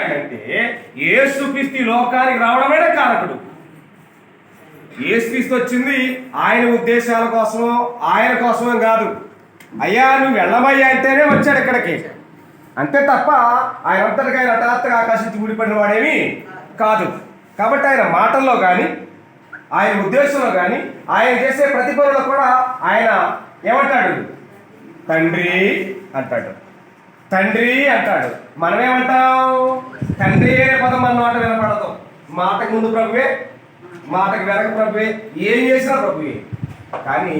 అంటే యేసుక్రీస్తు లోకానికి రావడమే కారకుడు. యేసుక్రీస్తు వచ్చింది ఆయన ఉద్దేశాల కోసమో ఆయన కోసమో కాదు. అయ్యా నువ్వు వెళ్ళమయ్యా అంటేనే వచ్చాడు ఇక్కడికి, అంతే తప్ప ఆయన అంతటికి ఆయన హఠాత్తుగా ఆకాశించి ఊడిపడిన వాడేమి కాదు. కాబట్టి ఆయన మాటల్లో కానీ ఆయన ఉద్దేశంలో కానీ ఆయన చేసే ప్రతి పనులు కూడా ఆయన ఏమంటాడు? తండ్రి అంటాడు, తండ్రి అంటాడు. మనమేమంటాం? తండ్రి అనే పదం మన మాట వినపడదు. మాటకు ముందు ప్రభువే, మాటకు వెనక ప్రభువే, ఏం చేసినా ప్రభువే. కానీ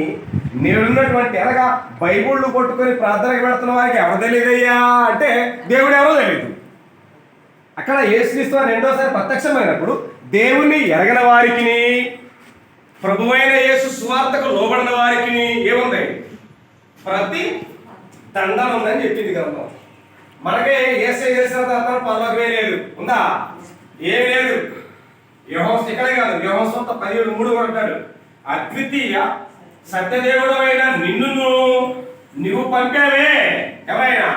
నేనున్నటువంటి అనగా బైబుళ్ళు కొట్టుకొని ప్రార్థనకు పెడుతున్న వారికి ఎవరు తెలియదయ్యా అంటే దేవుడు ఎవరో తెలియదు. అక్కడ యేసుక్రీస్తు రెండోసారి ప్రత్యక్షమైనప్పుడు దేవుణ్ణి ఎరగని వారికి, ప్రభువైన యేసు సువార్తకు లోబడిన వారికి ఏముంది? ప్రతి దండం ఉందని చెప్పింది గ్రంథం. మనకే ఏసై చేసిన తర్వాత పరలోకమే లేదు, ఉందా? ఏమి లేదు. యెహోవా ఇక్కడే కాదు, యెహోవా 17:3 అంటాడు, అద్వితీయ సత్యదేవుడు అయిన నిన్ను నువ్వు పంపావే. ఎవరైనా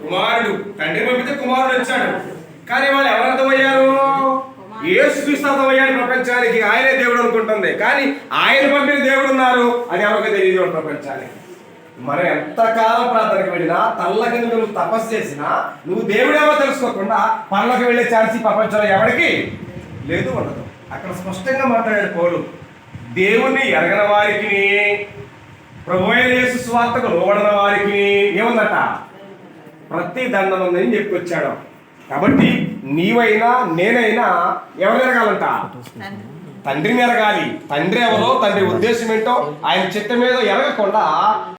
కుమారుడు, తండ్రి పంపితే కుమారుడు వచ్చాడు. కానీ వాళ్ళు ఎవరంతా పోయారు? యేసుక్రీస్తు అర్థమయ్యాడు ప్రపంచానికి. ఆయనే దేవుడు అనుకుంటుంది, కానీ ఆయన పంపిన దేవుడు ఉన్నారు అది ఎవరికి తెలియదు ప్రపంచానికి. మనం ఎంతకాలం ప్రార్థనకు వెళ్ళినా, తల్ల కింద నువ్వు తపస్సు చేసినా, నువ్వు దేవుడేమో తెలుసుకోకుండా పనులకు వెళ్ళే ఛాన్స్ ఈ ప్రపంచంలో ఎవరికి లేదు, ఉండదు. అక్కడ స్పష్టంగా మాట్లాడాడు పౌలు, దేవుణ్ణి ఎరగని వారికి, ప్రభువైన యేసు సువార్తకు లోబడిన వారికి ఏముందట? ప్రతి దండం ఉందని చెప్పుకొచ్చాడు. కాబట్టి నీవైనా నేనైనా ఎవరు ఎరగాలంట? తండ్రిని ఎరగాలి. తండ్రి ఎవరో, తండ్రి ఉద్దేశం ఏంటో, ఆయన చిత్తం మీద ఎరగకుండా